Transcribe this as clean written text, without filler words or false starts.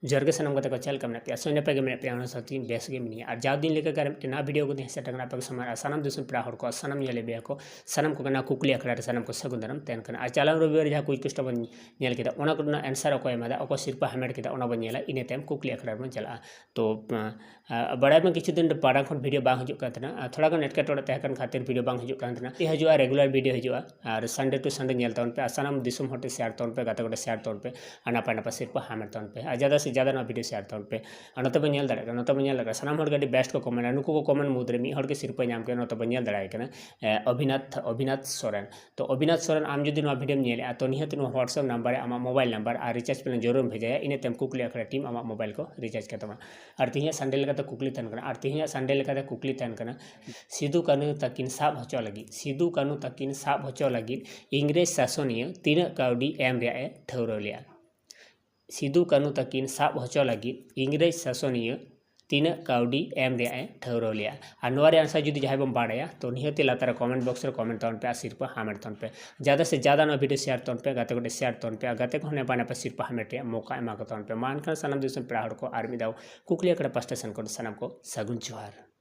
जरगे सनम को चल कम पे सो नपे मे पे सती बेस गे मिनी और जाव दिन लेकर ना वीडियो को से टंगना पे समय सानम दिसम पेड़ा हर को सानम नेले बे को सानम को ना कुकली अखड़ा सानम को सगुंदरम तेन कना और चालाव रविवार जहाँ कोई कष्ट बन नेल केदा ओना को आंसर अको एमादा अको सिरपा हमेट केदा ओना बन नेला इने टाइम कुकली अखड़ा बन चला तो बड़ा में किछु दिन पाड़ा खन वीडियो बांग हजू कातना थोड़ा गन एटकेटोड़े तहकन खातिर वीडियो बांग हजू कातना हजूआ रेगुलर वीडियो हजूआ और संडे टू संडे नेल तौन पे सानम दिसम हटे शेयर तौन पे गाते को शेयर तौन पे नापा नापा सिरपा हमेट तौन पे ज़्यादा से ज़्यादा ना वीडियो शेयर तौन पे नोते बन नेल दाड़ा नोते बन नेल सानम हर गाड़ी बेस्ट को कमेंट नुकु को कमेंट मुद्रे मी हर के सिरपा नाम के नोते बन नेल दाड़ा कना अभिनाथ सोरेन तो अभिनाथ सोरेन आम जुदी नो वीडियो नेले तो निहत नो व्हाट्सएप नंबर आमा मोबाइल नंबर और रिचार्ज प्लान जरूर भेजाया इने तेम कुकली अखड़ा टीम आमा मोबाइल को रिचार्ज करता और तिहिया संडे लेका कुकली तन कना और तिहिया संडे लेका कुकली तन कना सिदु कानू तकिन साब हचो लगी सिदु कानू तकिन साब हचो लगी इंग्रेज शासनिया तीना काउडी एम रे ठौरव लिया सिदु कानू तकिन साब हचो लगी इंग्रेज शासनिया तीना काउडी एम रे ठौरव लिया और नोरे आंसर जुदी जहाँ बम बाड़ाया तो निहते लातार कमेंट बॉक्स रे कमेंट तौन पे सिरपा हामेट तौन पे ज़्यादा से ज़्यादा ना वीडियो शेयर तौन पे गाते को शेयर तौन पे गाते को नेपा नेपा सिरपा हामेट मौका एमा को तौन पे मान कर सनम दिसम पेड़ा हर को आर मिदाव कुकली अकड़ा पास्टेशन को सनम को सगुन जोहार।